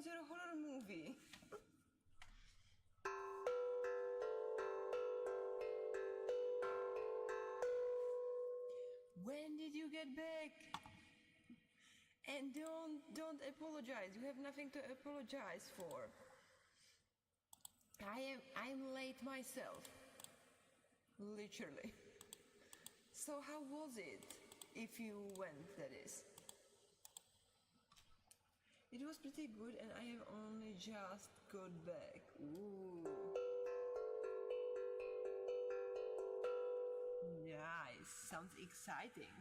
was your horror movie? When did you get back? And don't apologize. You have nothing to apologize for. I'm late myself. Literally. So how was it? If you went, that is. It was pretty good and I have only just got back. Ooh. Nice. Sounds exciting.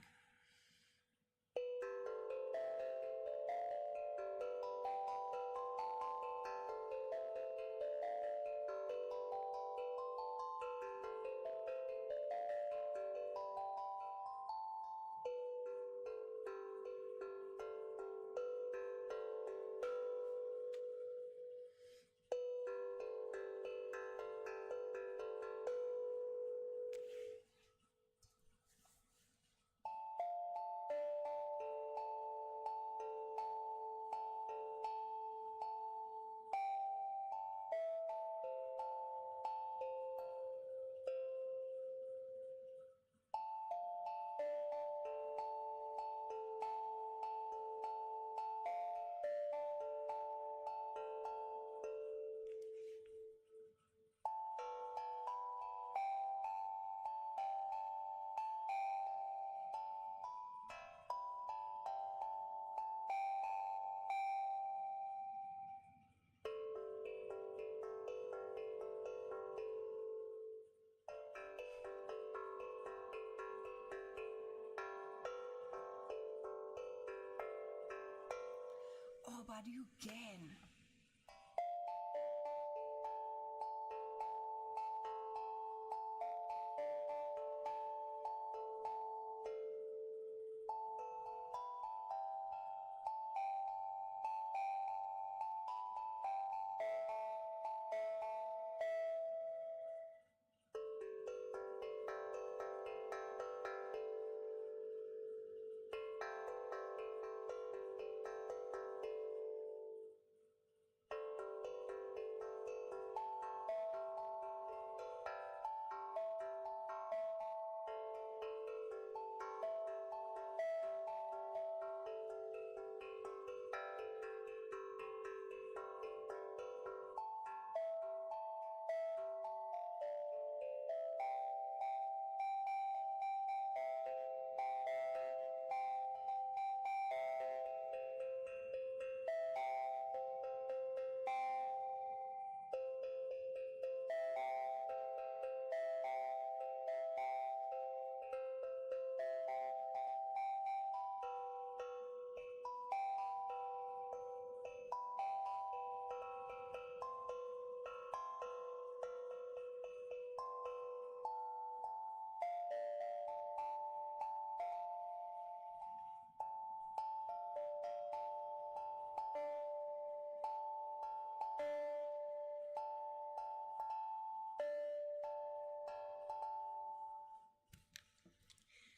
Oh, but you can.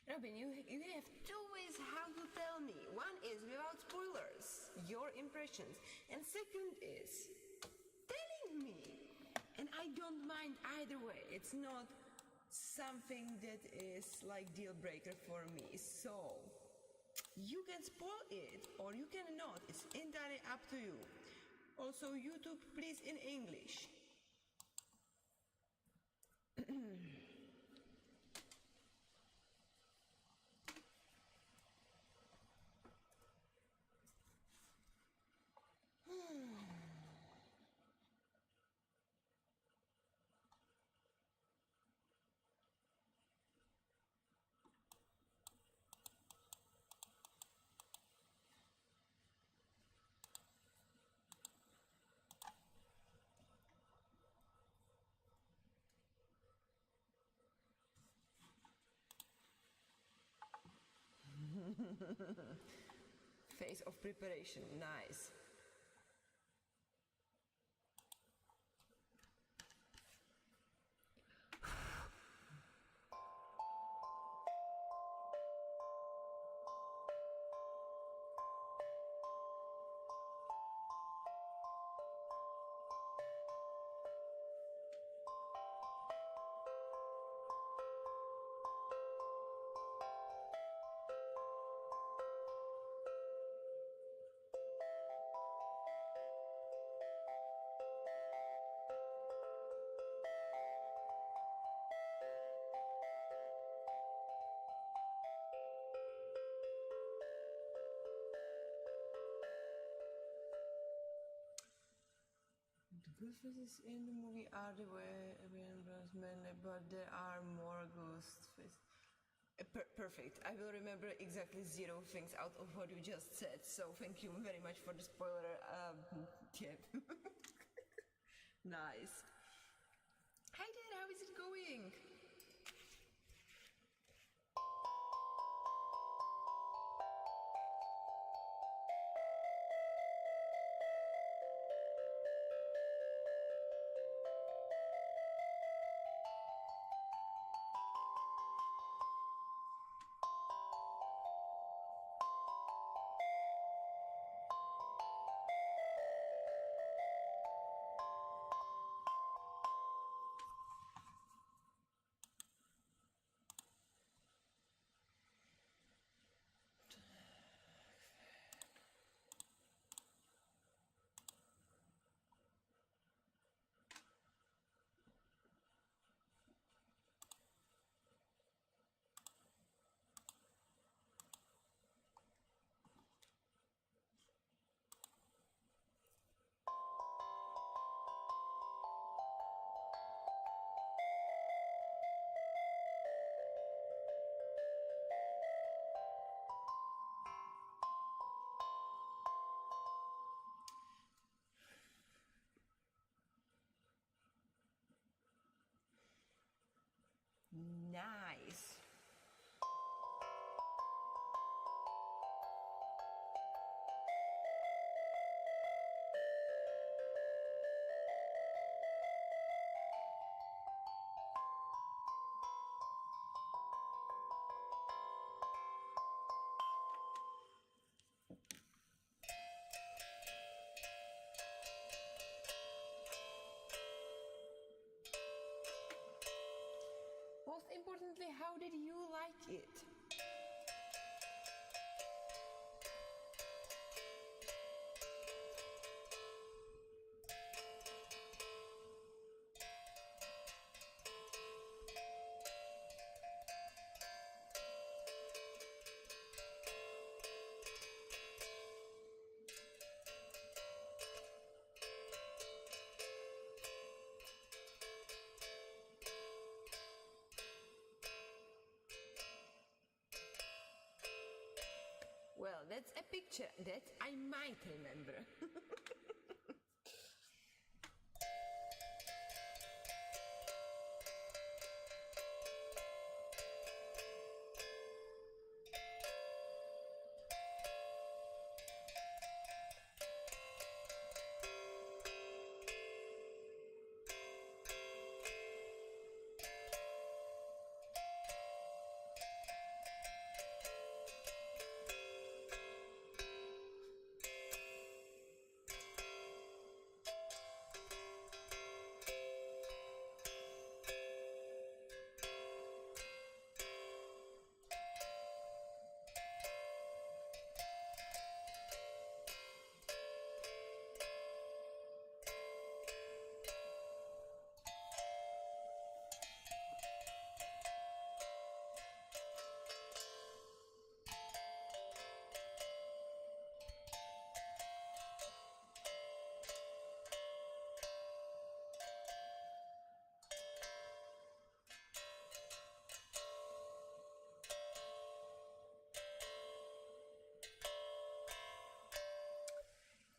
Robin, you have two ways how to tell me. One is without spoilers, your impressions, and second is telling me. And I don't mind either way. It's not something that is like deal breaker for me. So you can spoil it or you cannot. It's entirely up to you. Also, YouTube, please in English. Phase of preparation, nice. Ghost faces in the movie are the way men, but there are more ghost faces. Perfect. I will remember exactly 0 things out of what you just said. So thank you very much for the spoiler. Yeah. Nice. Hi Dad, how is it going? Nice. Most importantly, how did you like it? Well, that's a picture that I might remember.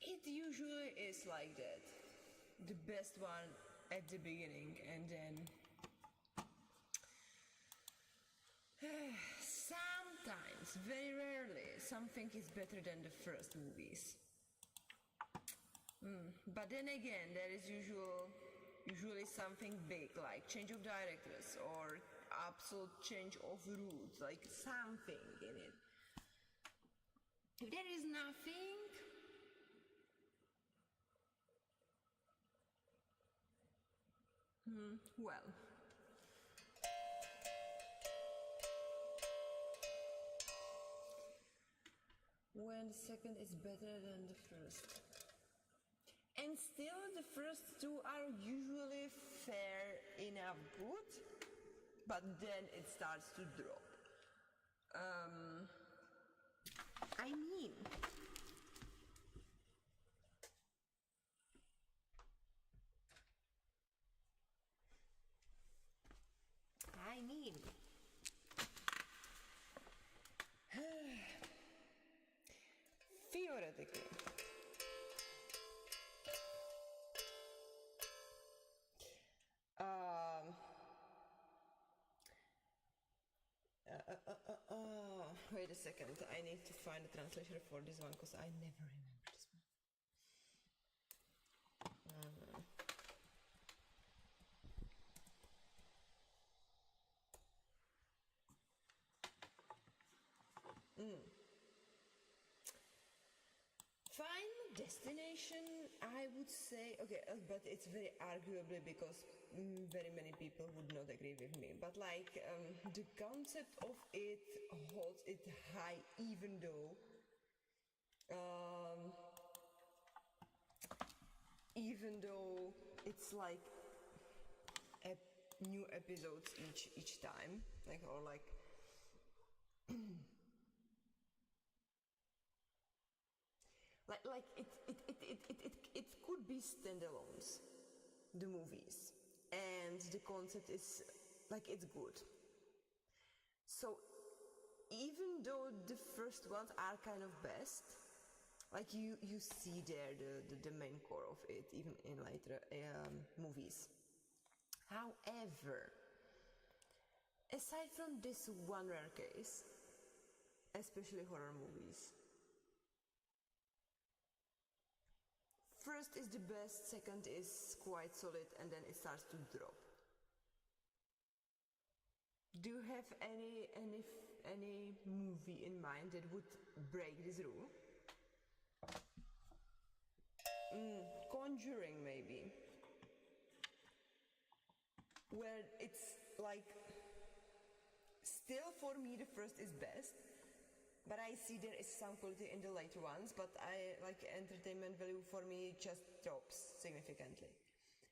It usually is like that. The best one at the beginning, and then sometimes, very rarely, something is better than the first movies. But then again, there is usually something big, like change of directors or absolute change of rules, like something in it. If there is nothing, well. When the second is better than the first. And still the first 2 are usually fair enough good, but then it starts to drop. I mean, mean, theoretically, um, wait a second, I need to find a translation for this one because I never remember this one. Final destination, I would say, okay, but it's very arguably because very many people would not agree with me. But like the concept of it holds it high, even though it's like new episodes each time, like or like. Like it could be standalones, the movies, and the concept is like it's good. So even though the first ones are kind of best, like you see there the main core of it even in later movies. However, aside from this one rare case, especially horror movies, first is the best, second is quite solid, and then it starts to drop. Do you have any movie in mind that would break this rule? Conjuring maybe, where it's like still for me the first is best, but I see there is some quality in the later ones, but I like entertainment value for me just drops significantly.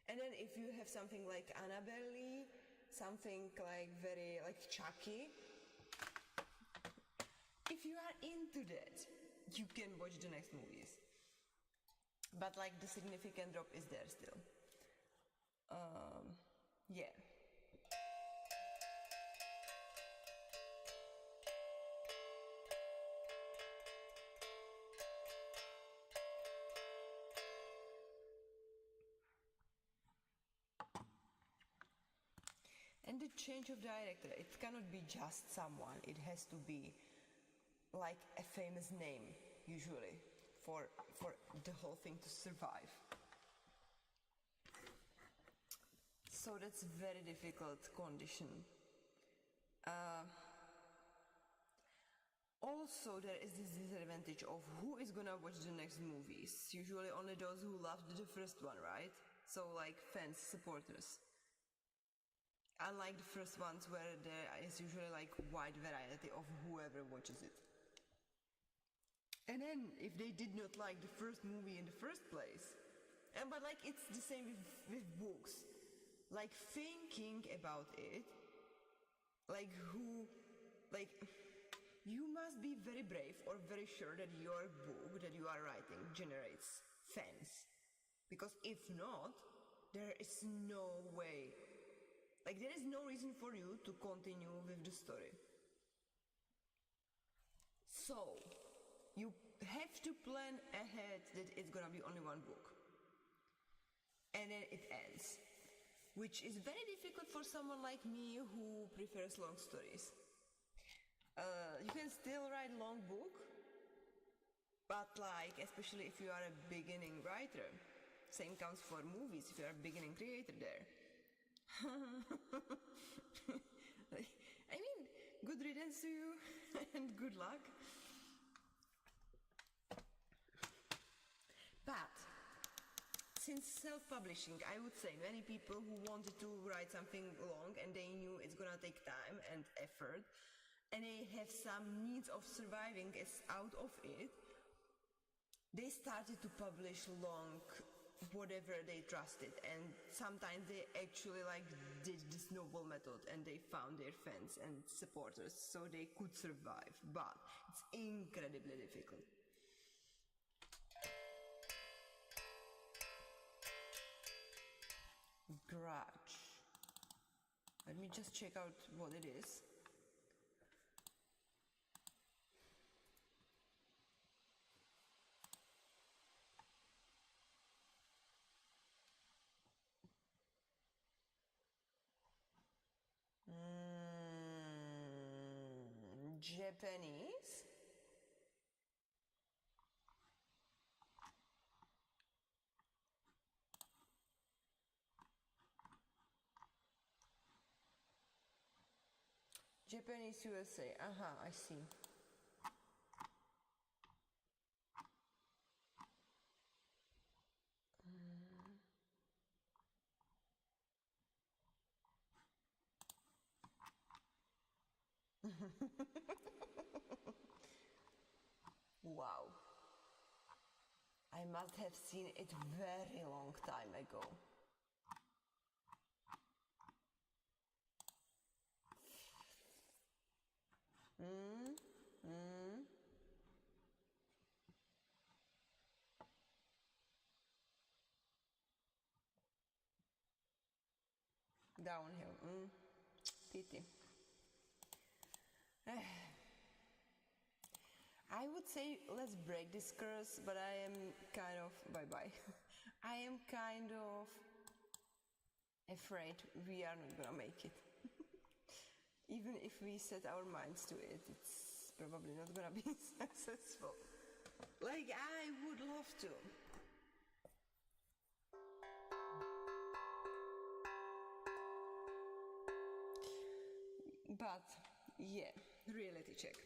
And then if you have something like Annabelle, something like very like Chucky, if you are into that, you can watch the next movies. But like the significant drop is there still. Yeah. And the change of director, it cannot be just someone, it has to be like a famous name, usually, for the whole thing to survive. So that's a very difficult condition. Also, there is this disadvantage of who is gonna watch the next movies. Usually only those who loved the first one, right? So like fans, supporters. Unlike the first ones where there is usually like wide variety of whoever watches it. And then if they did not like the first movie in the first place, and but like it's the same with books. Like thinking about it, like who, like you must be very brave or very sure that your book that you are writing generates fans. Because if not, there is no way, like there is no reason for you to continue with the story. So, you have to plan ahead that it's gonna be only one book. And then it ends. Which is very difficult for someone like me who prefers long stories. You can still write long book, but like, especially if you are a beginning writer, same counts for movies if you are a beginning creator there. I mean, good riddance to you and good luck. But since self-publishing, I would say many people who wanted to write something long and they knew it's gonna take time and effort, and they have some means of surviving as out of it, they started to publish long whatever they trusted, and sometimes they actually like did this noble method and they found their fans and supporters so they could survive, but it's incredibly difficult. Grudge. Let me just check out what it is. Japanese. Japanese USA. I see. Wow. I must have seen it very long time ago. Downhill. Pity. I would say let's break this curse, but I am kind of bye-bye. I am kind of afraid we are not gonna make it. Even if we set our minds to it, it's probably not gonna be successful. Like, I would love to. But, yeah, reality check.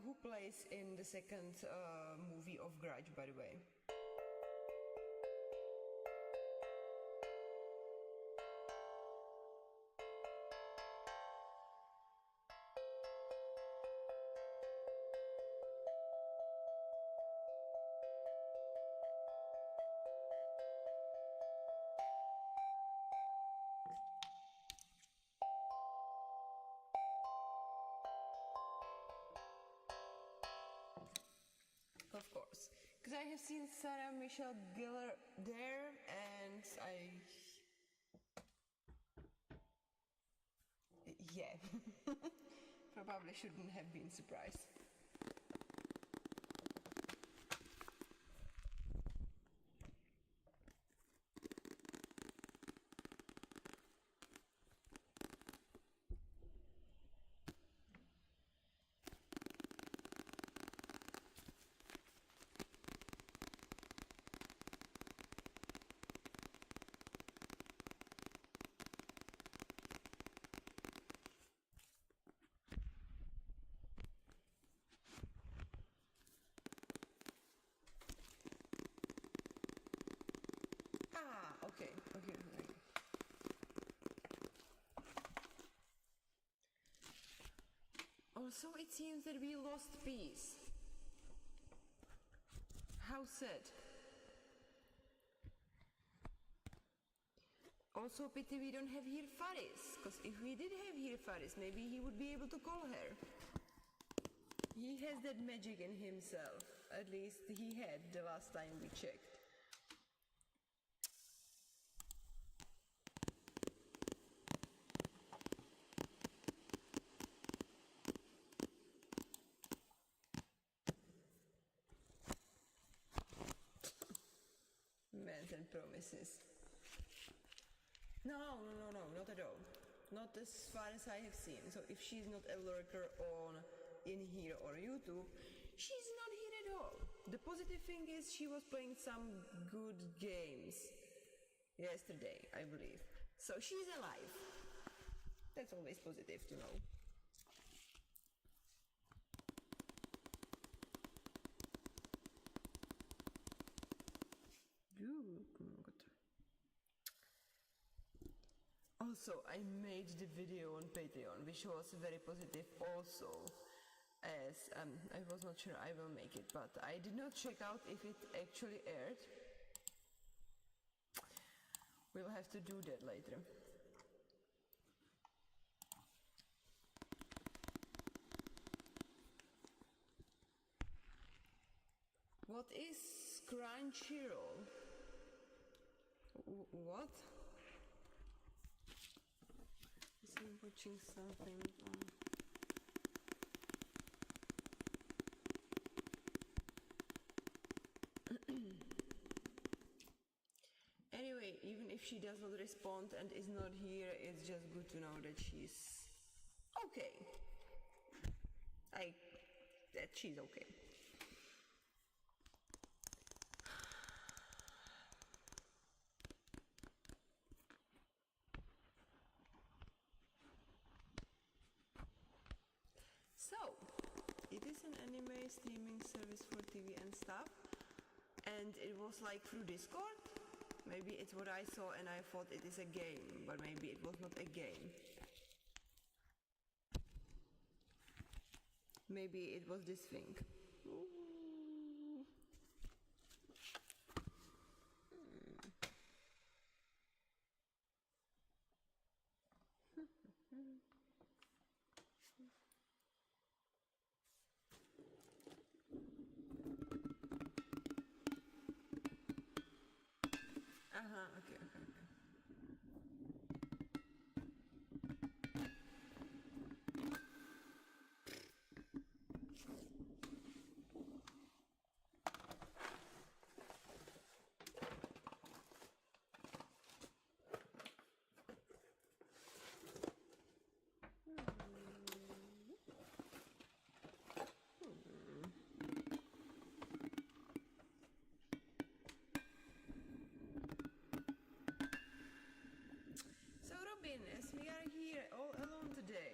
Who plays in the second movie of Grudge, by the way? Of course, because I have seen Sarah Michelle Gellar there, and yeah, probably shouldn't have been surprised. Okay. Also, it seems that we lost peace. How sad. Also, pity we don't have here Faris, because if we did have here Faris, maybe he would be able to call her. He has that magic in himself. At least he had the last time we checked. And promises. No, not at all. Not as far as I have seen. So if she's not a lurker in here or YouTube, she's not here at all. The positive thing is she was playing some good games yesterday, I believe. So she's alive. That's always positive to know. Also, I made the video on Patreon, which was very positive also, as I was not sure I will make it, but I did not check out if it actually aired. We'll have to do that later. What is Crunchyroll? What? Is he watching something on... Anyway, even if she does not respond and is not here, it's just good to know that she's okay. That she's okay. So, it is an anime streaming service for TV and stuff, and it was like through Discord. Maybe it's what I saw and I thought it is a game, but maybe it was not a game. Maybe it was this thing. Okay. So Robin, as we are here all alone today.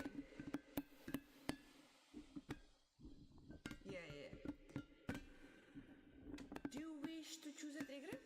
Yeah. Do you wish to choose a trigger?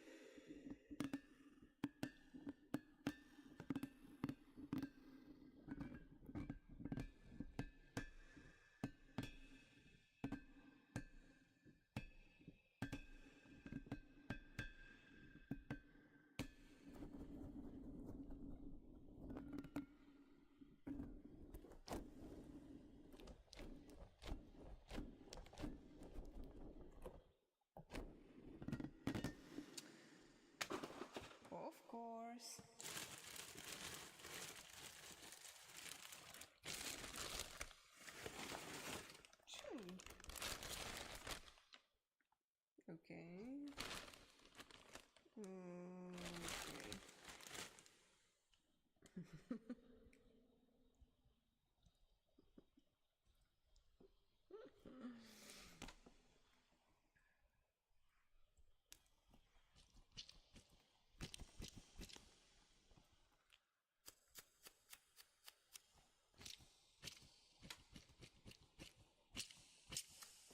Of course. Okay.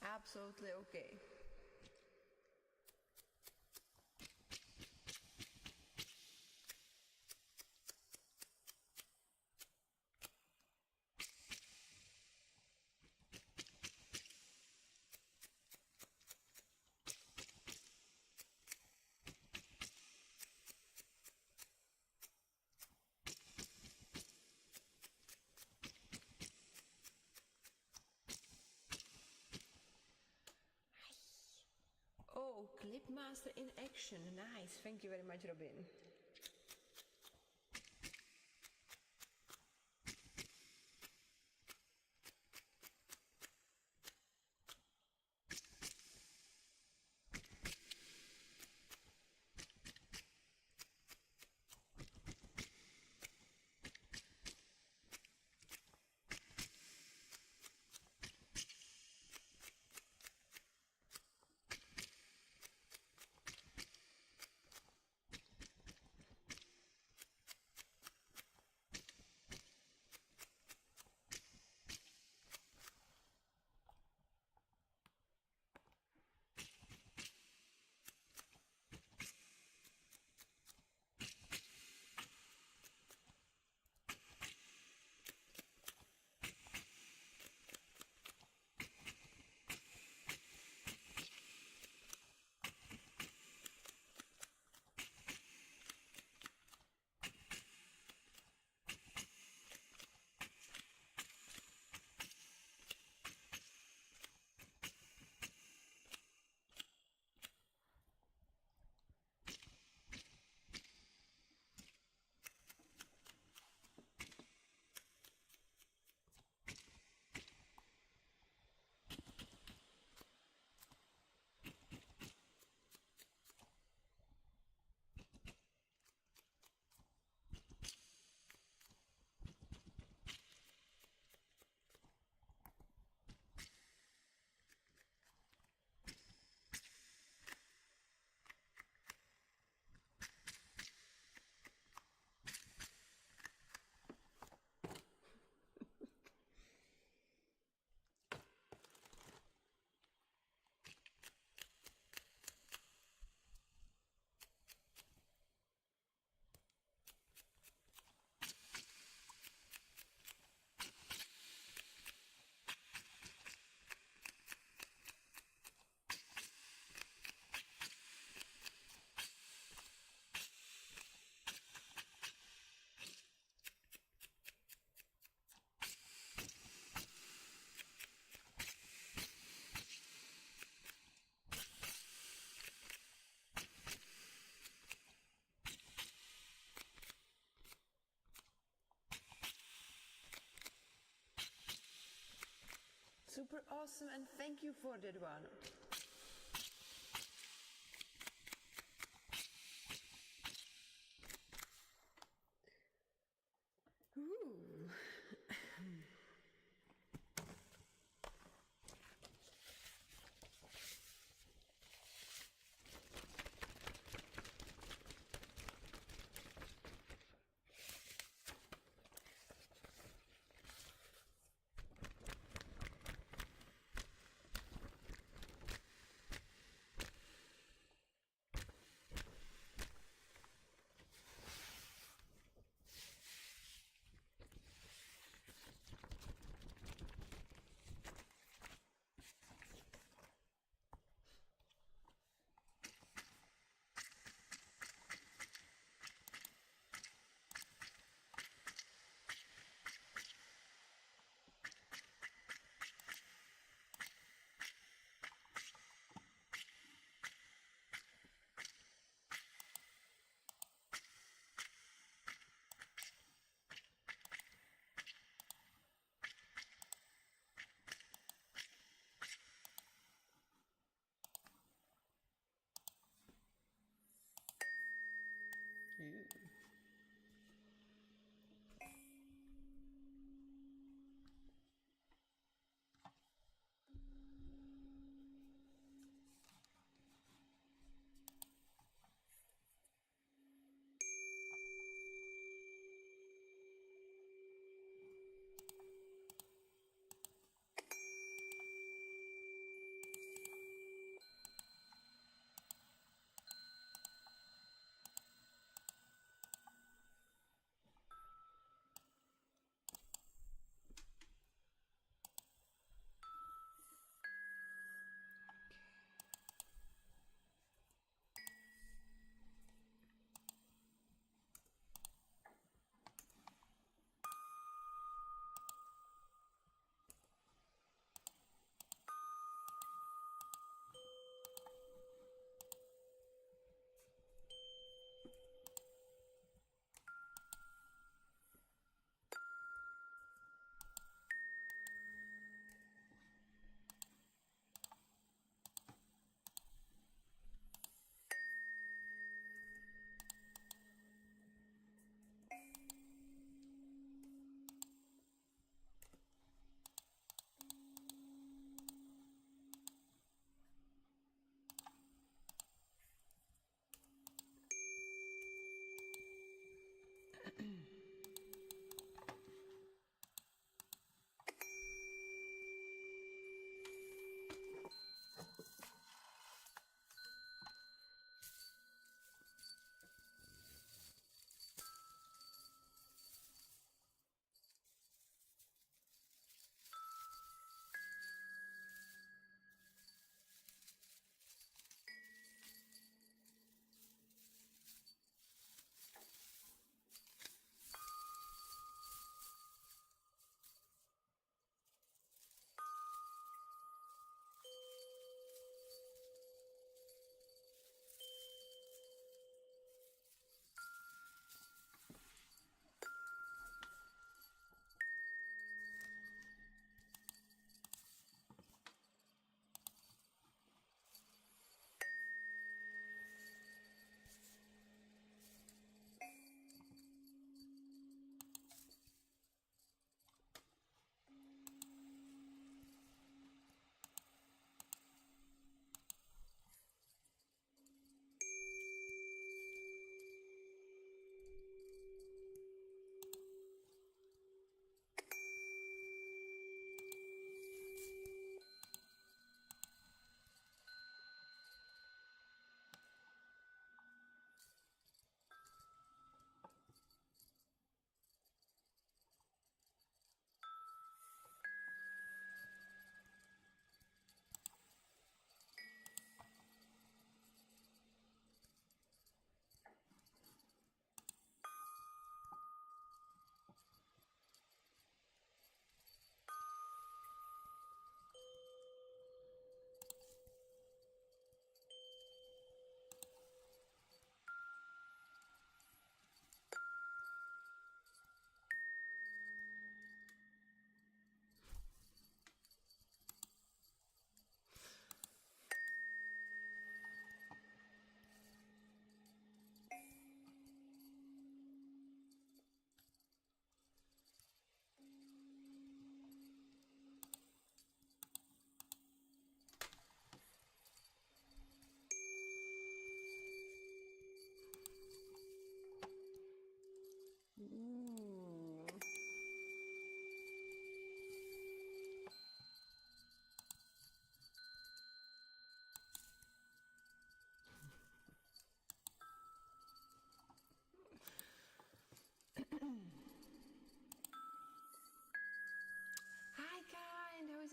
Absolutely okay. Oh, Clipmaster in action. Nice. Thank you very much, Robin. Super awesome, and thank you for that one. Ooh.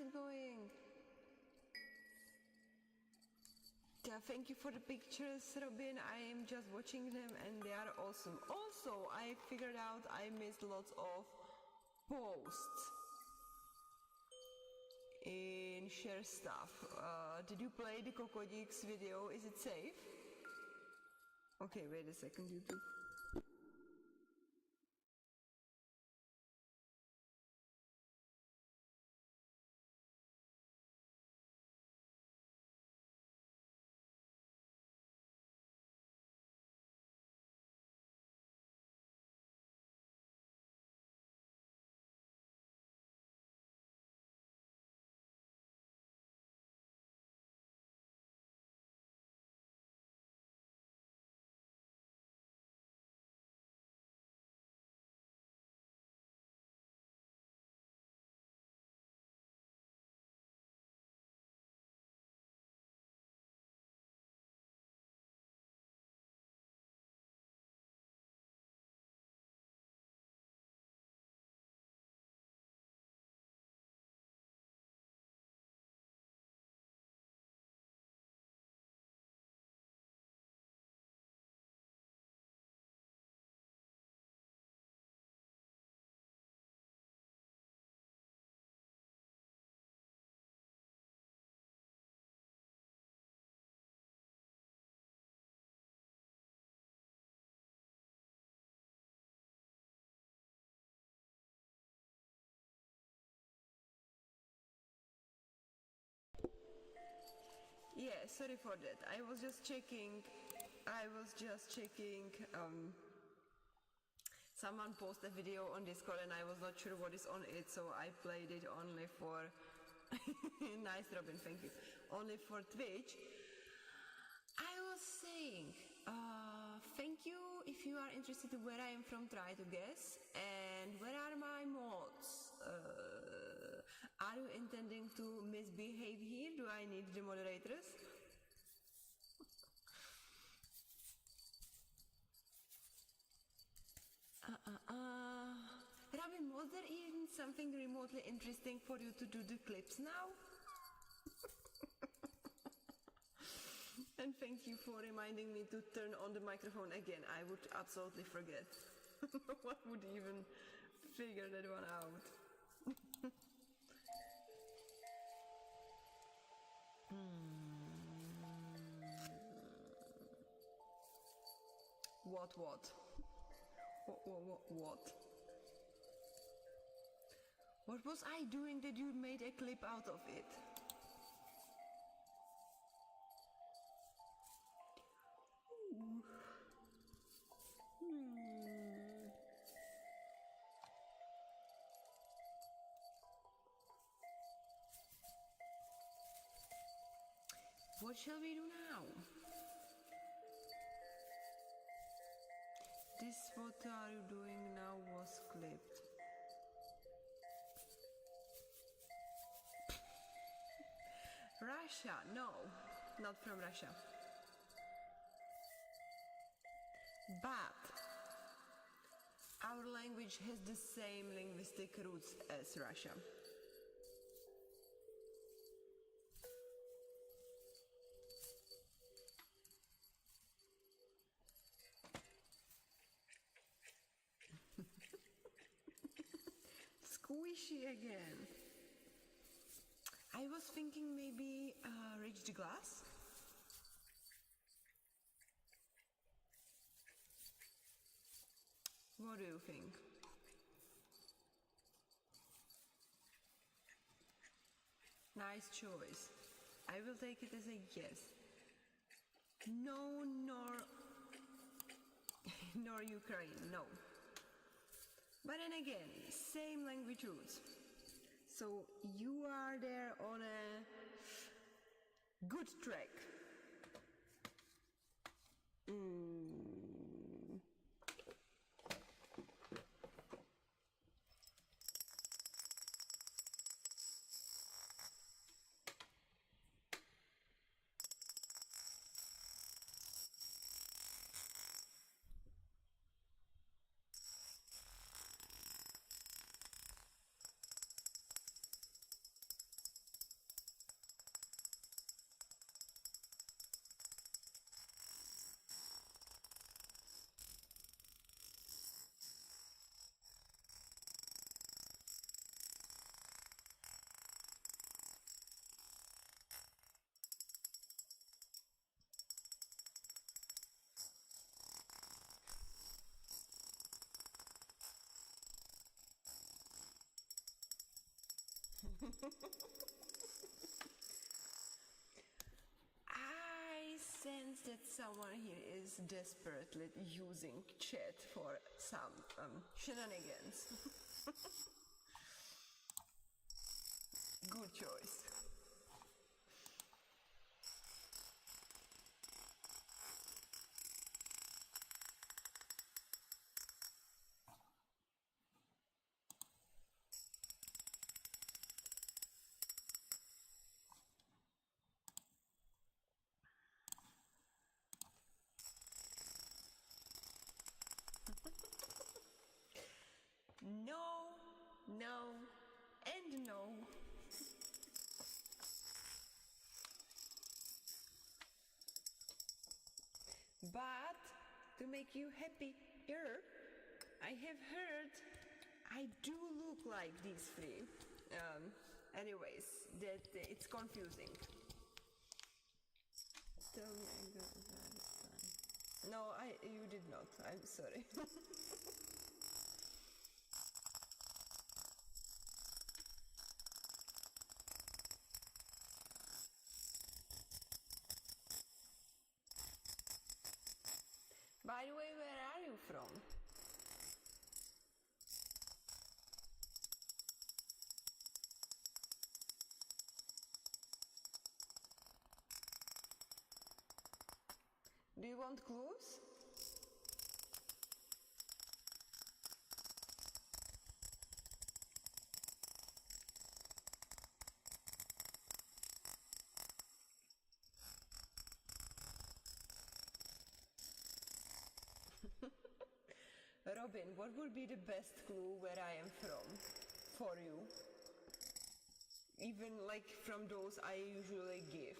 keep going. Yeah, thank you for the pictures, Robin. I am just watching them and they are awesome. Also, I figured out I missed lots of posts in share stuff. Did you play the Kokodix video? Is it safe? Okay, wait a second, YouTube. Yeah, sorry for that. I was just checking. Someone posted a video on Discord and I was not sure what is on it, so I played it only for. Nice, Robin, thank you. Only for Twitch. I was saying, thank you if you are interested in where I am from, try to guess. And where are my mods? Are you intending to misbehave here? Do I need the moderators? Robin, was there even something remotely interesting for you to do the clips now? And thank you for reminding me to turn on the microphone again. I would absolutely forget. What would even figure that one out? What? What? What was I doing that you made a clip out of it? What shall we do now? This what are you doing now was clipped. Russia? No, not from Russia. But our language has the same linguistic roots as Russia. Squishy again. I was thinking maybe reach the glass. What do you think? Nice choice. I will take it as a yes. No, nor Ukraine, no. But then again, same language roots. So you are there on a good track. I sense that someone here is desperately using chat for some shenanigans. Good choice. No, no, and no. But to make you happier, I have heard I do look like these three. Anyways, that it's confusing. Tell me I got it this time. No, you did not. I'm sorry. By the way, where are you from? Do you want clues? Robin, what would be the best clue where I am from for you? Even like from those I usually give.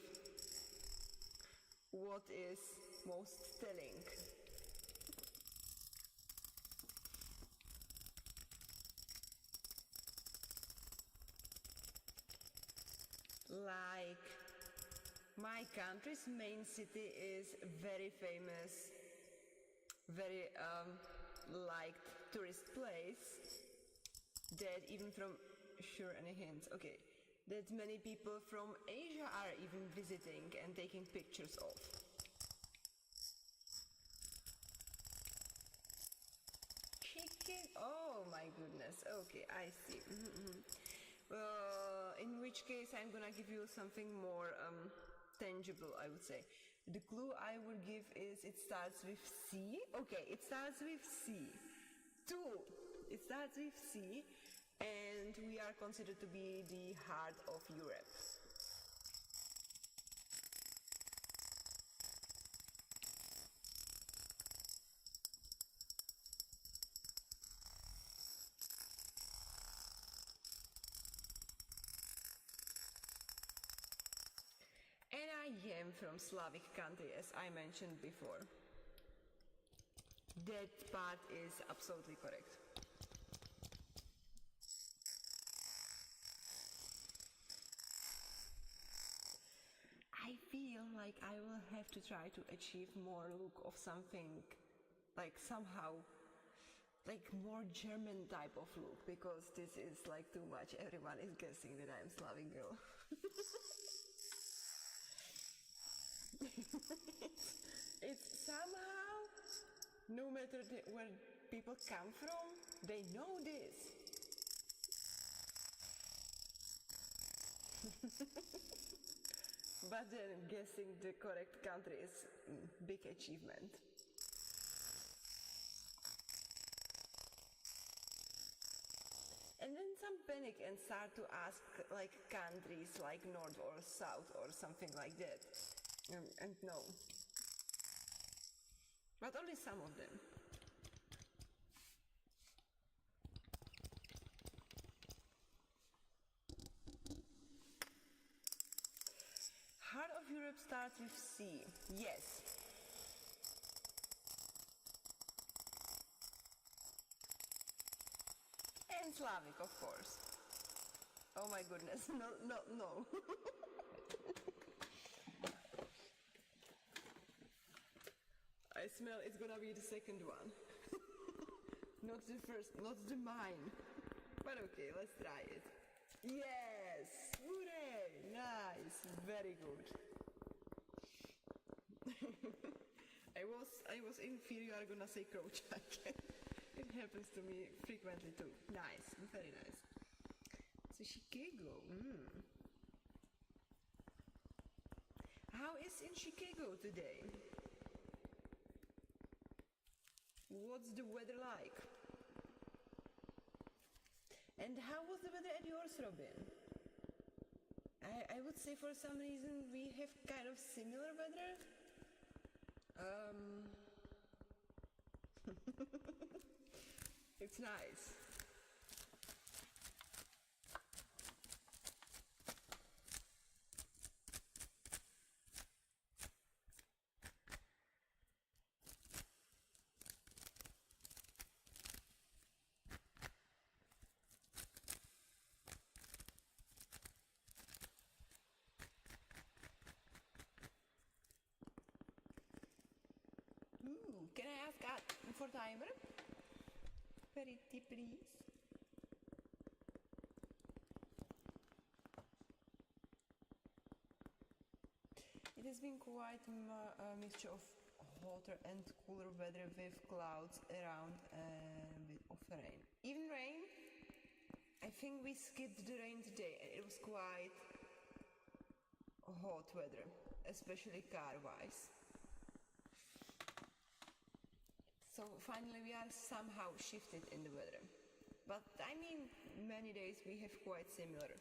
What is most telling? Like, my country's main city is very famous, very liked tourist place that even from, sure, any hints, okay, that many people from Asia are even visiting and taking pictures of. Chicken, oh my goodness, okay, I see. In which case I'm gonna give you something more tangible, I would say. The clue I would give is it starts with C. Okay, it starts with C. Two. It starts with C, and we are considered to be the heart of Europe. And I am from Slavic country, as I mentioned before. That part is absolutely correct. I feel like I will have to try to achieve more look of something, like somehow, like more German type of look, because this is like too much. Everyone is guessing that I'm Slavic girl. it's somehow, no matter where people come from, they know this. But then guessing the correct country is a big achievement. And then some panic and start to ask like countries like North or South or something like that. And no. But only some of them. Heart of Europe starts with C. Yes. And Slavic, of course. Oh my goodness. No. I smell it's gonna be the second one. Not the first, not the mine. But okay, let's try it. Yes! very good. I was in fear you are gonna say crouch. It happens to me frequently too. Nice, very nice. So Chicago. How is in Chicago today? What's the weather like? And how was the weather at yours, Robin? I would say for some reason we have kind of similar weather. It's nice. Can I ask for timer? Very please. It has been quite a mixture of hotter and cooler weather with clouds around and a bit of rain. Even rain? I think we skipped the rain today and it was quite hot weather, especially car-wise. So finally we are somehow shifted in the weather. But I mean, many days we have quite similar.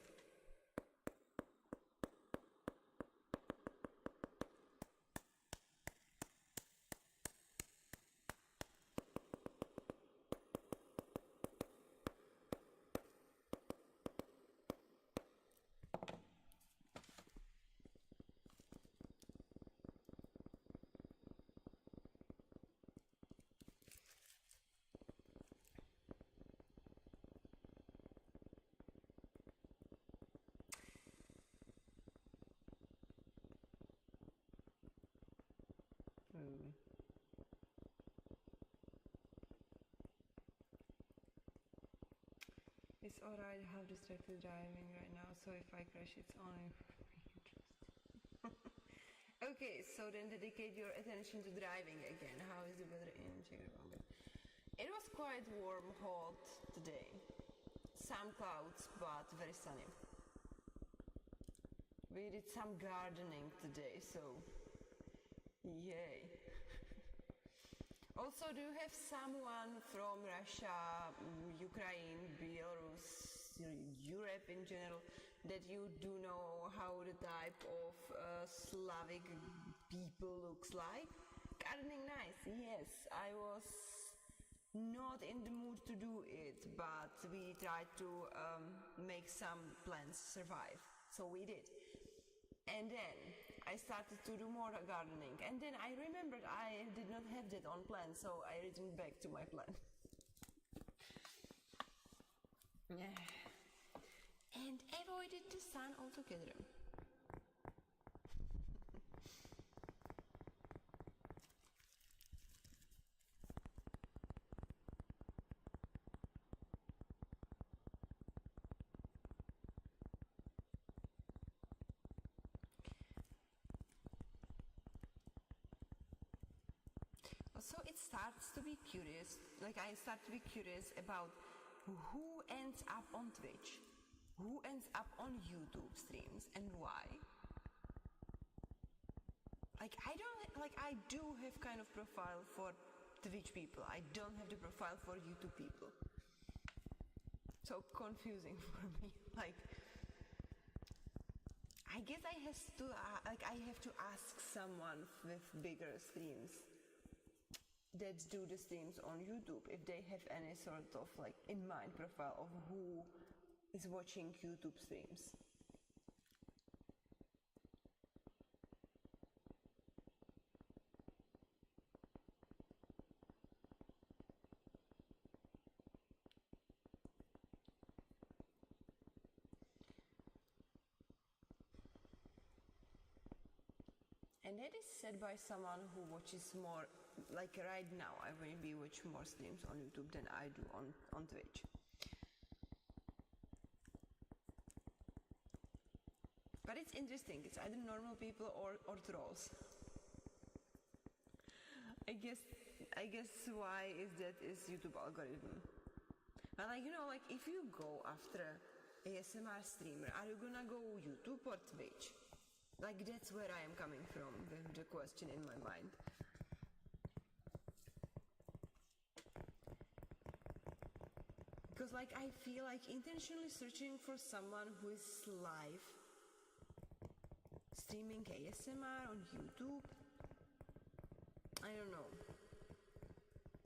It's alright how distracted driving right now, so if I crash it's only Okay, so then dedicate your attention to driving again. How is the weather in Czech Republic? It was quite warm, hot today. Some clouds, but very sunny. We did some gardening today, so yay. Also, do you have someone from Russia, Ukraine, Belarus, Europe in general, that you do know how the type of Slavic people looks like? Gardening nice, yes. I was not in the mood to do it, but we tried to make some plants survive. So we did. And then I started to do more gardening. And then I remembered I did not have that on plan, so I returned back to my plan. And avoided the sun altogether. So it starts to be curious, I start to be curious about who ends up on Twitch, who ends up on YouTube streams, and why. I do have kind of profile for Twitch people, I don't have the profile for YouTube people. So confusing for me, I guess I have to ask someone with bigger streams that do the streams on YouTube if they have any sort of in mind profile of who is watching YouTube streams. And that is said by someone who watches more, right now, I maybe watch more streams on YouTube than I do on Twitch. But But it's interesting. It's either normal people or trolls. I guess why is YouTube algorithm. But like, like if you go after ASMR streamer, are you gonna go YouTube or Twitch? Like that's where I am coming from with the question in my mind. Because like I feel like intentionally searching for someone who is live streaming ASMR on YouTube, I don't know.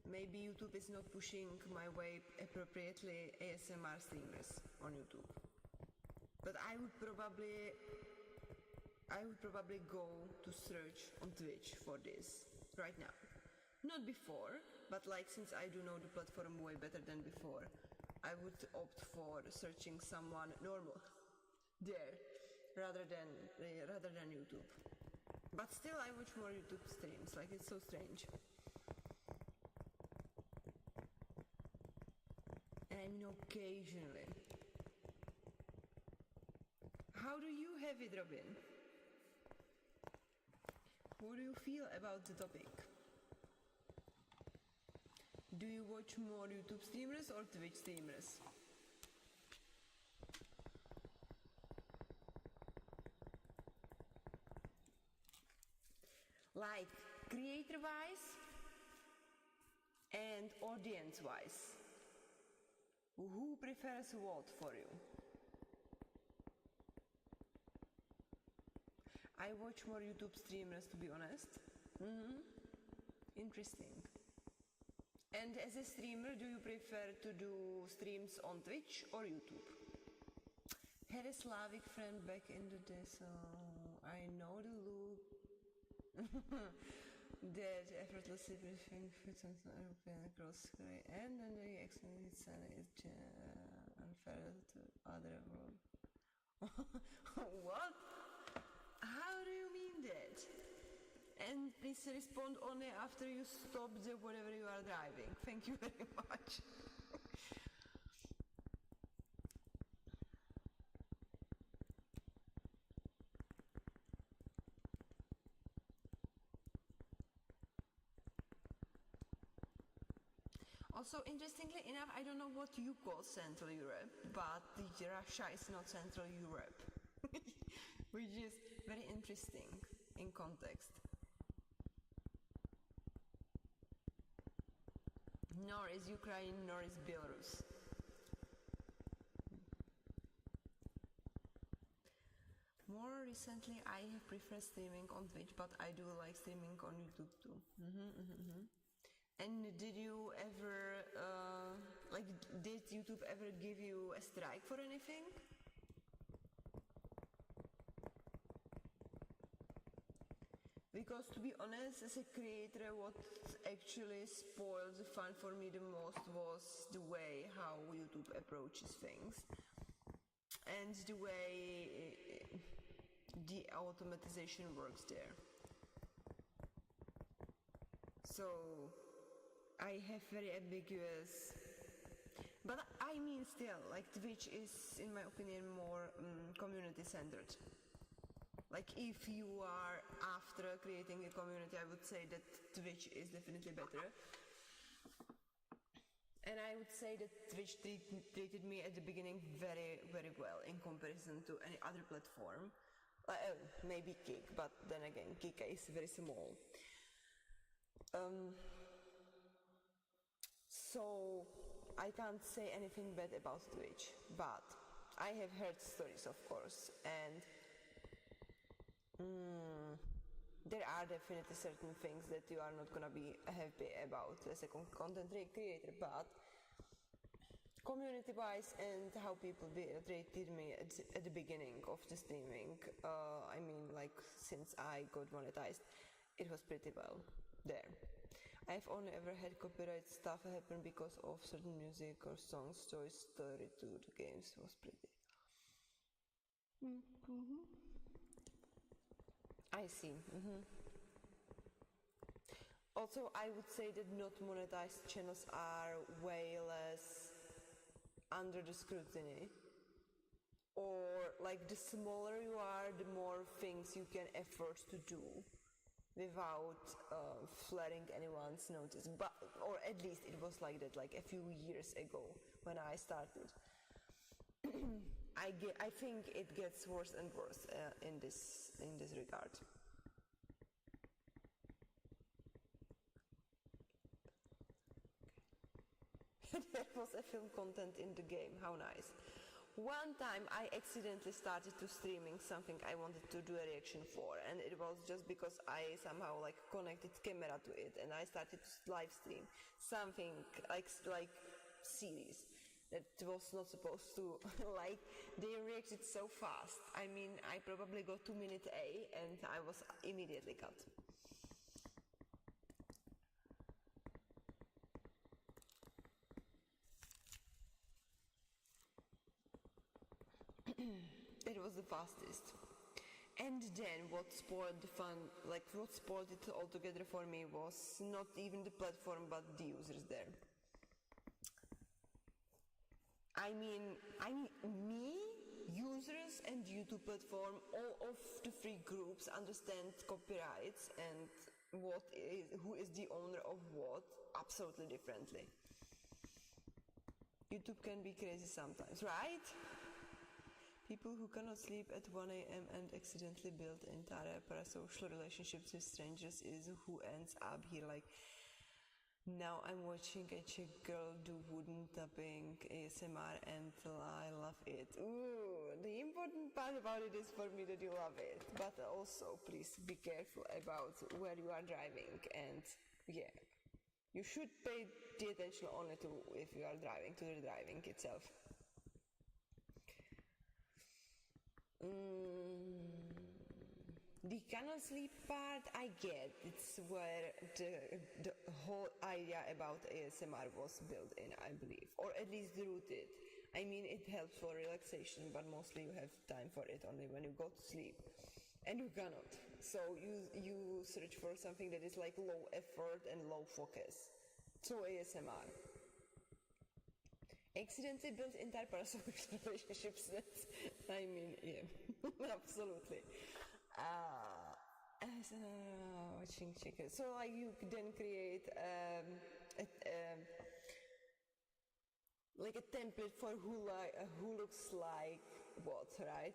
Maybe YouTube is not pushing my way appropriately ASMR streamers on YouTube. But I would probably go to search on Twitch for this right now. Not before, but like since I do know the platform way better than before, I would opt for searching someone normal there rather than YouTube. But still I watch more YouTube streams, like it's so strange. And I mean occasionally. How do you have it, Robin? What do you feel about the topic? Do you watch more YouTube streamers or Twitch streamers? Like creator-wise and audience-wise. Who prefers what for you? I watch more YouTube streamers, to be honest. Interesting. And as a streamer, do you prefer to do streams on Twitch or YouTube? Had a Slavic friend back in the day, so I know the look. That effortlessly briefing fits on European cross screen, and then the accident is unfair to other world. What? How do you mean that? And please respond only after you stop the whatever you are driving. Thank you very much. Also, interestingly enough, I don't know what you call Central Europe, but Russia is not Central Europe, which is very interesting in context. Nor is Ukraine, nor is Belarus. More recently, I have preferred streaming on Twitch, but I do like streaming on YouTube too. And did you ever, did YouTube ever give you a strike for anything? Because to be honest, as a creator, what actually spoiled the fun for me the most was the way how YouTube approaches things. And the way the automatization works there. So I have very ambiguous, but I mean still, like Twitch is, in my opinion, more community-centered. Like if you are after creating a community, I would say that Twitch is definitely better. And I would say that Twitch treated me at the beginning very, very well in comparison to any other platform. Maybe Kick, but then again, Kick is very small. So I can't say anything bad about Twitch, but I have heard stories, of course, and there are definitely certain things that you are not gonna be happy about as a content creator, but community-wise and how people treated me at the beginning of the streaming, I mean, like, since I got monetized, it was pretty well there. I've only ever had copyright stuff happen because of certain music or songs choice story to the games was pretty. I see. Also, I would say that not monetized channels are way less under the scrutiny, or like the smaller you are, the more things you can afford to do without flaring anyone's notice. But, or at least it was like that, like a few years ago when I started. I think it gets worse and worse in this regard. There was a film content in the game, how nice. One time I accidentally started to streaming something I wanted to do a reaction for, and it was just because I somehow like connected camera to it and I started to live stream something like series that was not supposed to like they reacted so fast. I mean, I probably got 2 minute A and I was immediately cut. It was the fastest. And then what spoiled the fun, like what spoiled it altogether for me was not even the platform but the users there. I mean, me, users and YouTube platform, all of the three groups understand copyrights and who is the owner of what absolutely differently. YouTube can be crazy sometimes, right? People who cannot sleep at 1 a.m. and accidentally build entire parasocial relationships with strangers is who ends up here. Like, now I'm watching a Czech girl do wooden tapping ASMR and I love it. Ooh, the important part about it is for me that you love it. But also, please be careful about where you are driving, and yeah, you should pay the attention only to if you are driving, to the driving itself. The cannot sleep part, I get. It's where the whole idea about ASMR was built in, I believe, or at least rooted. I mean, it helps for relaxation, but mostly you have time for it only when you go to sleep, and you cannot. So you search for something that is like low effort and low focus. So ASMR. Accidentally built entire parasocial relationships. That's, I mean, yeah, absolutely. Watching chicken. So like you then create like a template for who looks like what, right?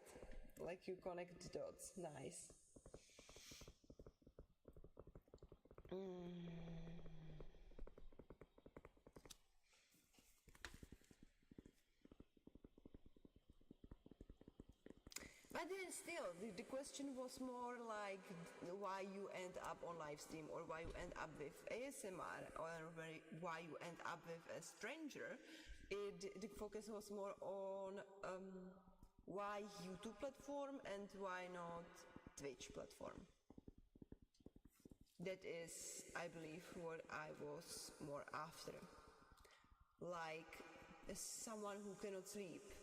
Like you connect the dots. Nice. But then still, the question was more like why you end up on live stream, or why you end up with ASMR, or why you end up with a stranger. The focus was more on why YouTube platform and why not Twitch platform. That is, I believe, what I was more after. Like someone who cannot sleep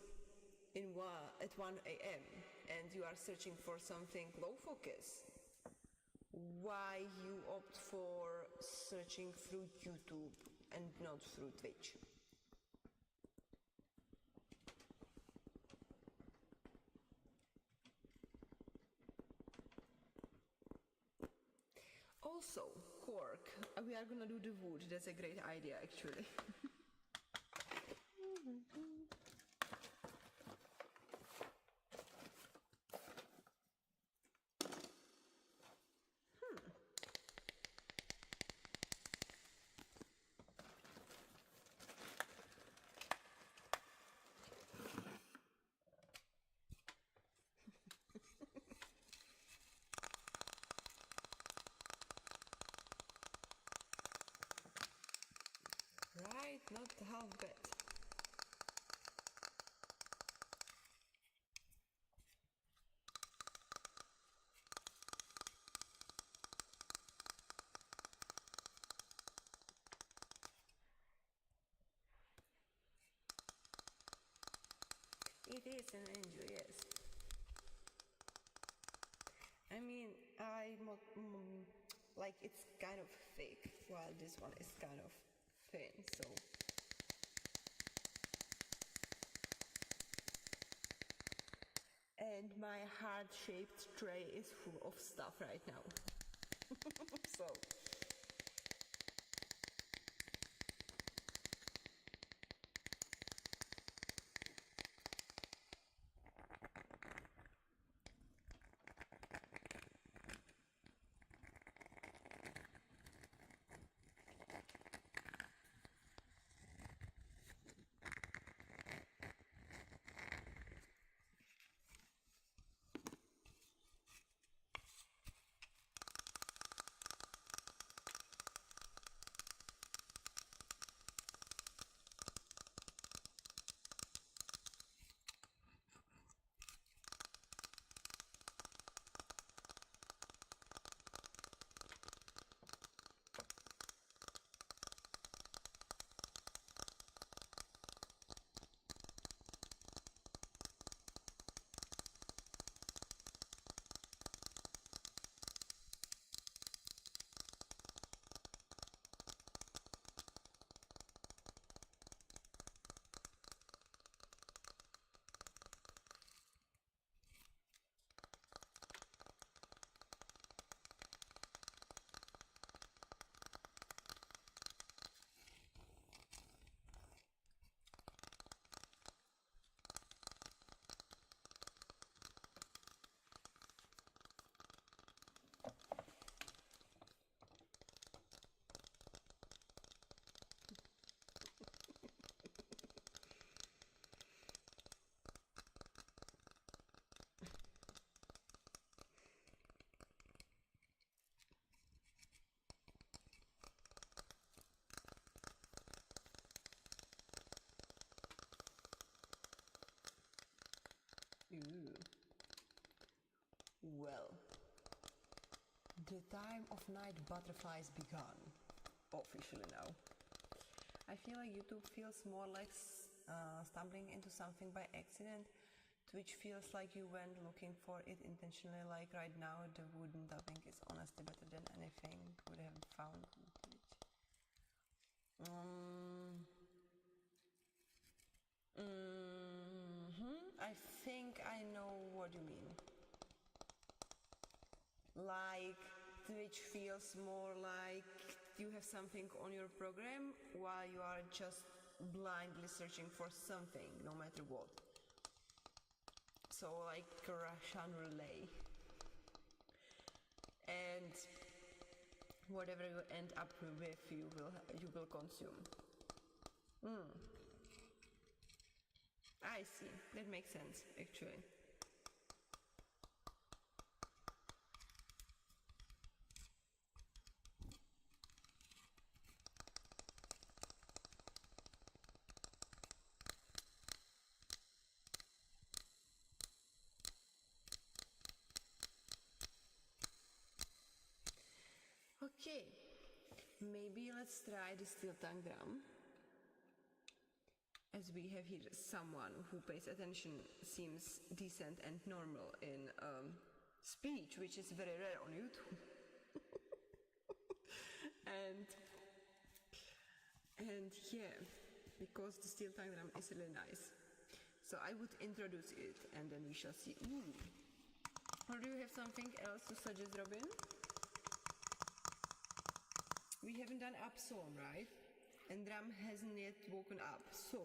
at 1 a.m. and you are searching for something low focus. Why you opt for searching through YouTube and not through Twitch? Also, cork. We are gonna do the wood. That's a great idea, actually. Right, not half bad. It is an angel, yes. I mean, like it's kind of fake, while this one is kind of thin, so. And my heart-shaped tray is full of stuff right now. So Ooh. Well, the time of night butterflies begun, officially now. I feel like YouTube feels more like stumbling into something by accident. Twitch feels like you went looking for it intentionally, like right now the wooden dubbing is honestly better than anything would have found on Twitch. I think I know what you mean. Like, Twitch feels more like you have something on your program while you are just blindly searching for something, no matter what. So like Russian relay. And whatever you end up with, you will consume. I see. That makes sense, actually. Okay, maybe let's try the steel tongue drum. As we have here someone who pays attention, seems decent and normal in speech, which is very rare on YouTube. and yeah, because the steel tongue drum is really nice. So I would introduce it and then we shall see. Ooh. Or do you have something else to suggest, Robin? We haven't done up song, right? And drum hasn't yet woken up, so.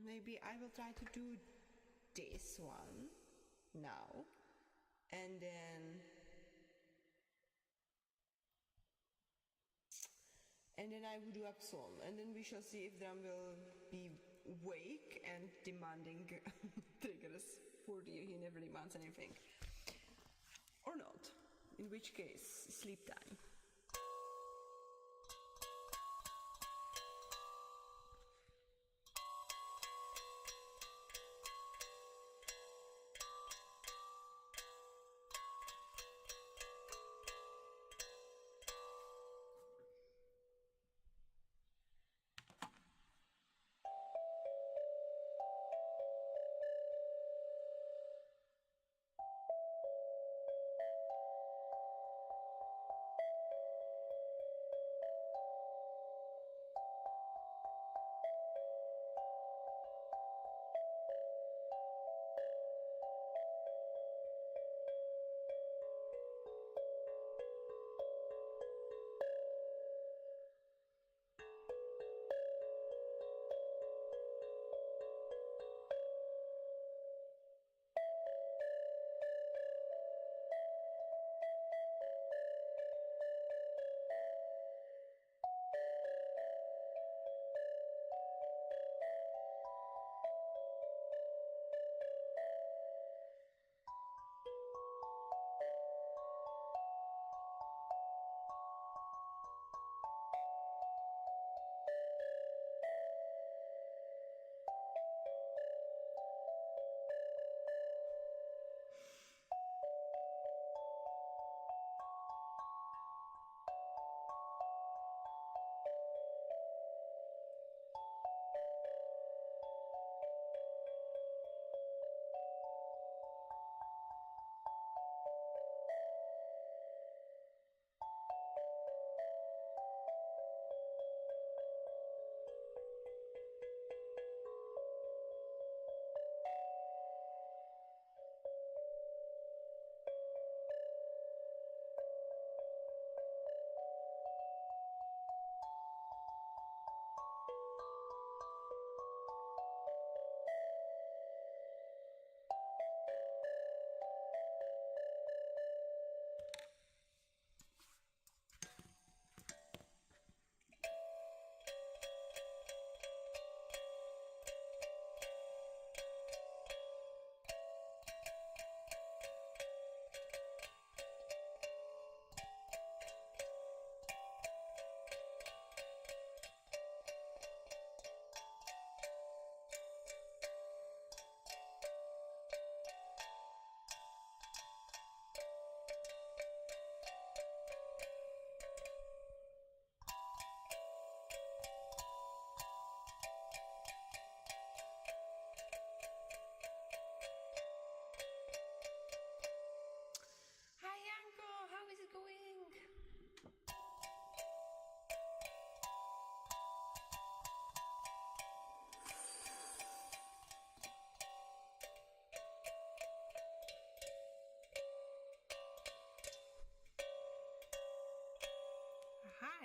Maybe I will try to do this one now. And then I will do up song. And then we shall see if drum will be awake and demanding triggers for the he never demands anything. Or not, in which case, sleep time.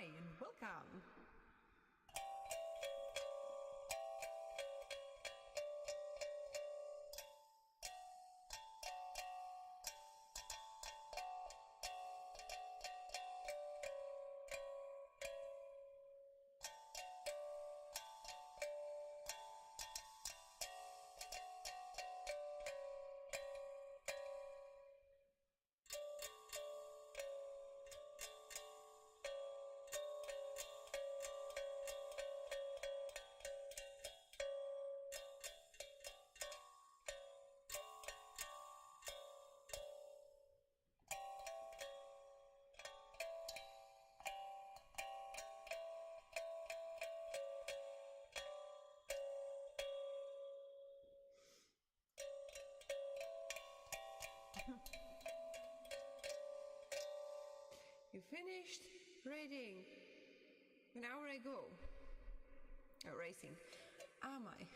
Hi and welcome. You finished reading an hour ago. Racing. Am I?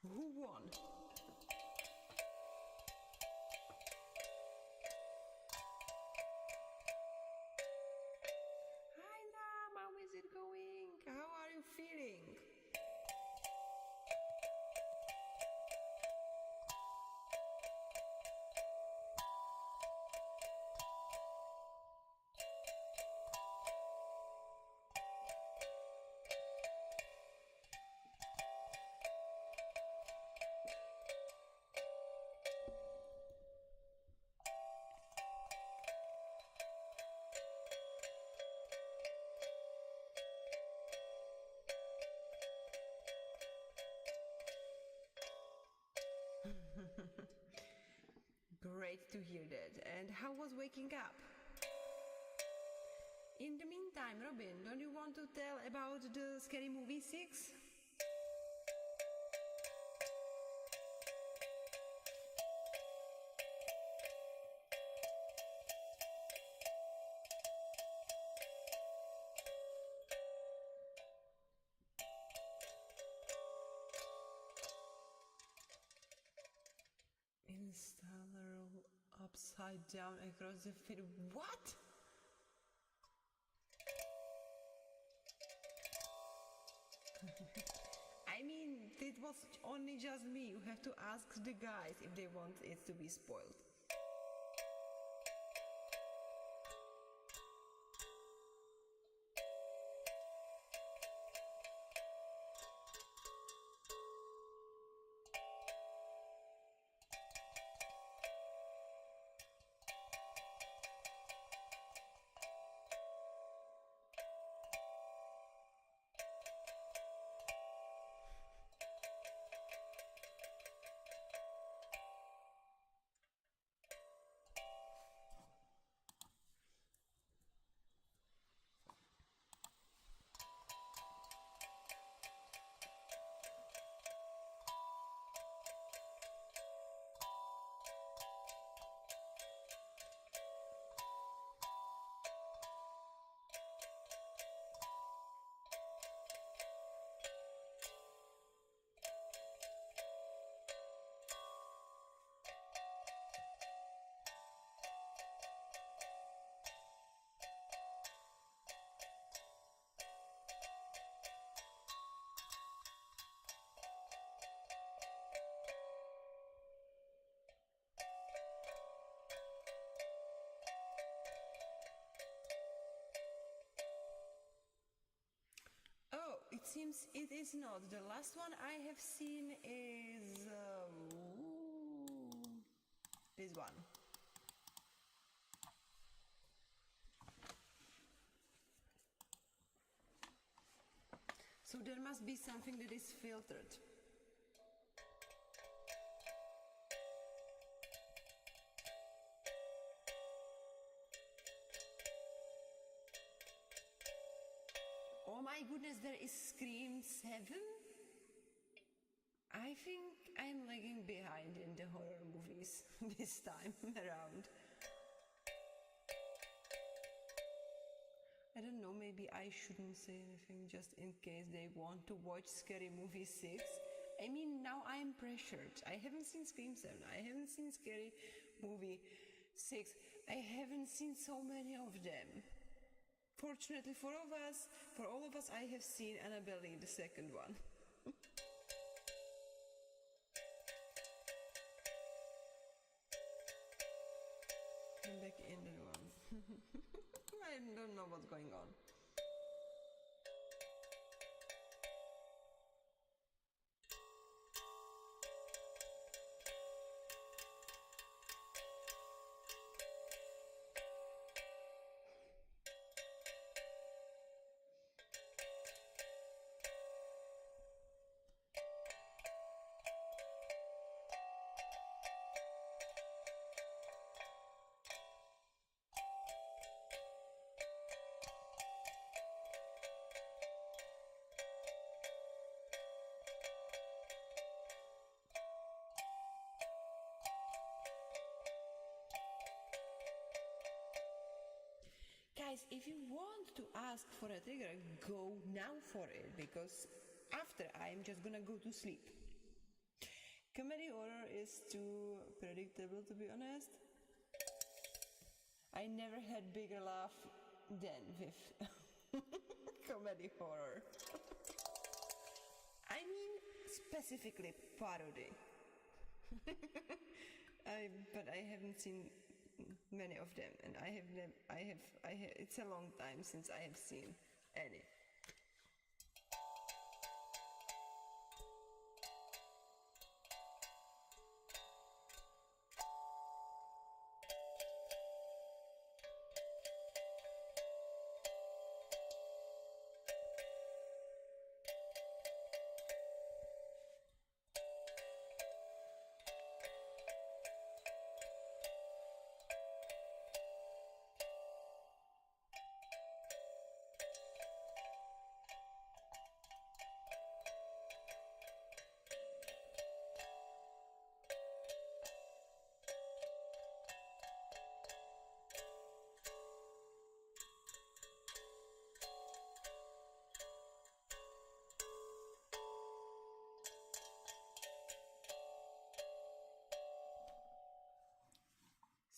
Who won? Hi Nam, how is it going? How are you feeling? Great to hear that. And how was waking up? In the meantime, Robin, don't you want to tell about the Scary Movie 6? Installer upside down across the feed. What? I mean, it was only just me. You have to ask the guys if they want it to be spoiled. Oh, it seems it is not. The last one I have seen is this one. So there must be something that is filtered. Oh my goodness, there is Scream 7? I think I'm lagging behind in the horror movies this time around. I don't know, maybe I shouldn't say anything just in case they want to watch Scary Movie 6. I mean, now I'm pressured. I haven't seen Scream 7, I haven't seen Scary Movie 6, I haven't seen so many of them. Fortunately for all of us, I have seen Annabelle in the second one. I'm back in the one. I don't know what's going on. Guys, if you want to ask for a trigger, go now for it, because after I'm just gonna go to sleep. Comedy horror is too predictable, to be honest. I never had bigger laugh than with comedy horror. I mean, specifically parody. But I haven't seen many of them, and I have. It's a long time since I have seen any.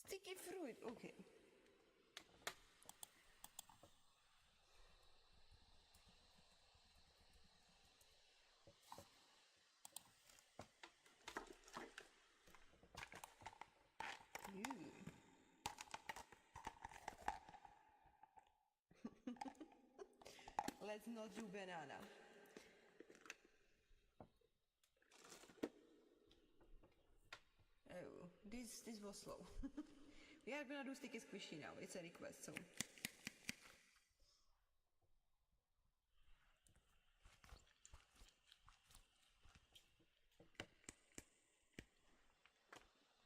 Sticky fruit, okay. Let's not do banana. Oh, this was slow. We are gonna do sticky squishy now. It's a request, so.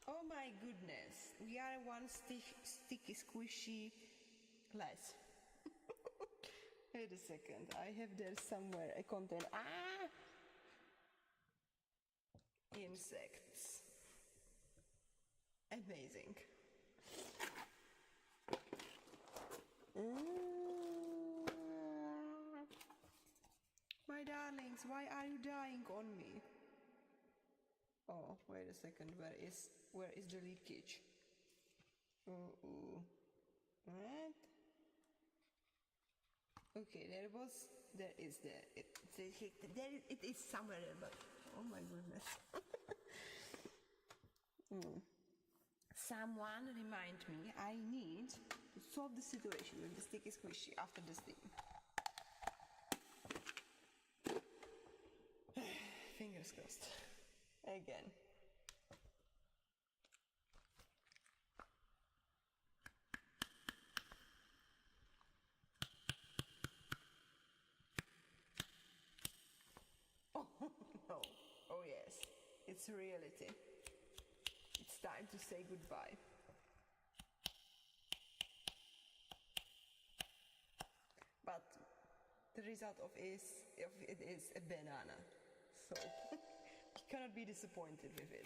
Oh my goodness, we are one sticky squishy less. Wait a second, I have there somewhere a container. Insects. Amazing. My darlings, why are you dying on me? Oh, wait a second, where is the leakage? What? Okay, it is somewhere there, but oh my goodness. Someone remind me, I need to solve the situation with the sticky squishy after the steam. Fingers crossed. Again. Oh no. Oh yes. It's reality. It's time to say goodbye. But the result of it is a banana. So you cannot be disappointed with it.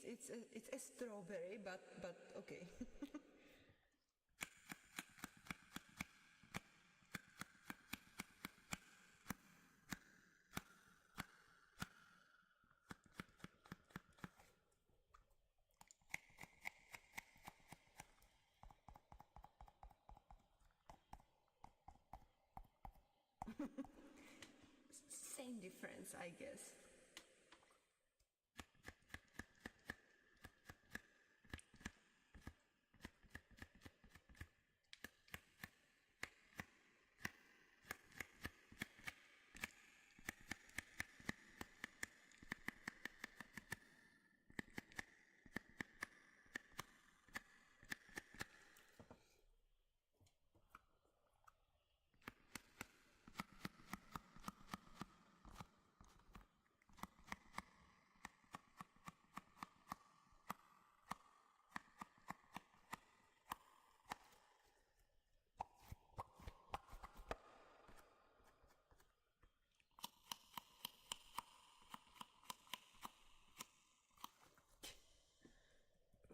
it's a strawberry, but okay. Same difference, I guess.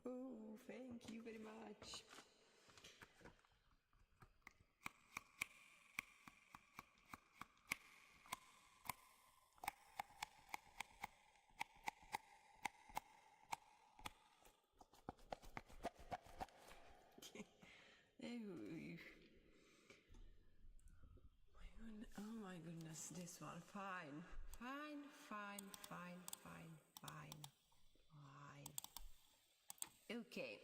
Oh, thank you very much. Oh my goodness, this one. Fine. Fine, fine, fine, fine, fine, fine. Okay.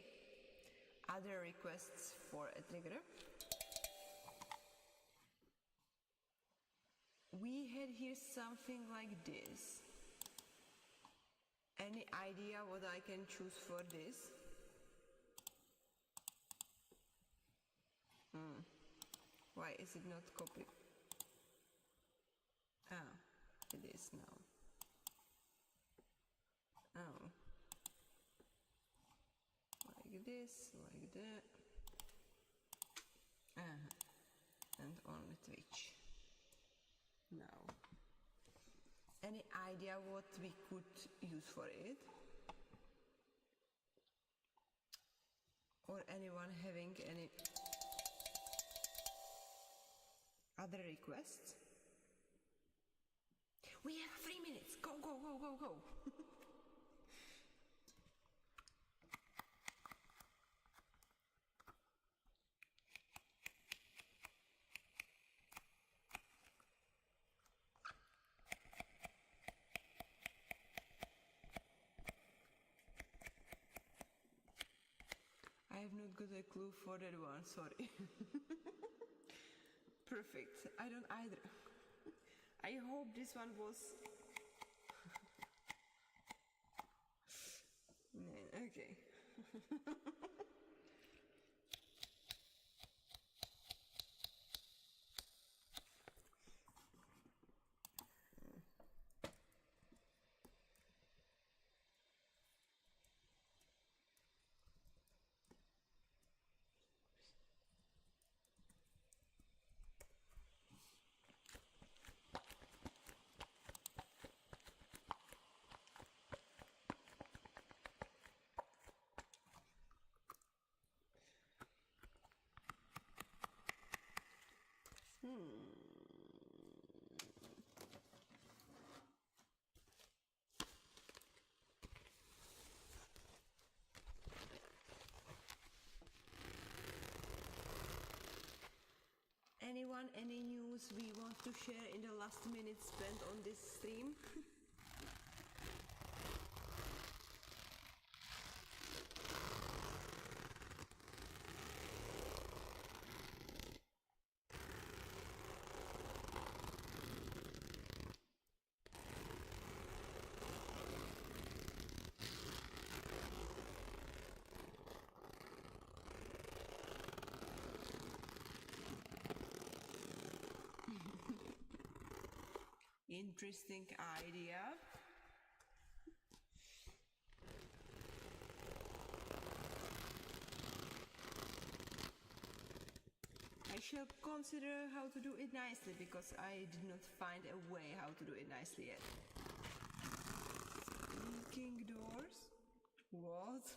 Other requests for a trigger? We had here something like this. Any idea what I can choose for this? Why is it not copied? Ah, it is now. Oh. Like this, like that. And on Twitch. Now. Any idea what we could use for it? Or anyone having any other requests? We have 3 minutes. Go, go, go, go, go. I have not got a clue for that one, sorry. Perfect. I don't either. I hope this one was... Okay. Anyone, any news we want to share in the last minute spent on this stream? Interesting idea. I shall consider how to do it nicely because I did not find a way how to do it nicely yet. Squeaking doors. What?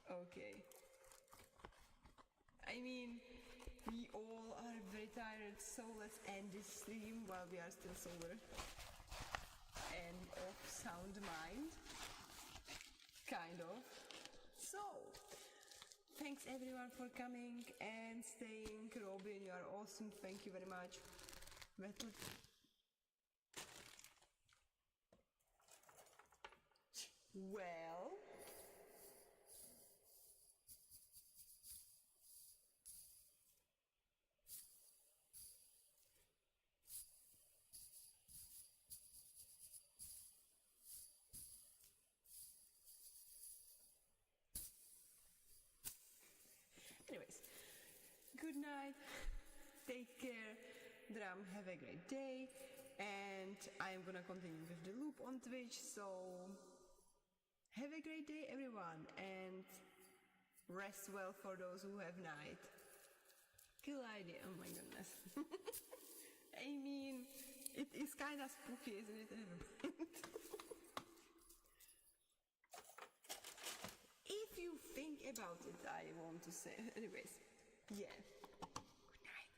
Okay. I mean, we all are very tired, so let's end this stream while we are still sober and of sound mind. Kind of. So, thanks everyone for coming and staying. Robin, you are awesome. Thank you very much. Metal. Well, anyways, good night. Take care. Drum, have a great day. And I'm gonna continue with the loop on Twitch. So, have a great day, everyone. And rest well for those who have night. Cool idea. Oh my goodness. I mean, it is kind of spooky, isn't it? If you think about it, I want to say. Anyways, yeah. Good night.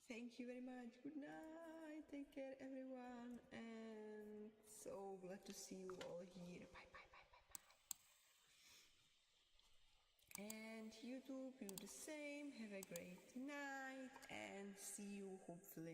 Thank you very much. Good night. Take care, everyone. And so glad to see you all here. Bye, bye, bye, bye, bye. And YouTube, you do the same. Have a great night and see you hopefully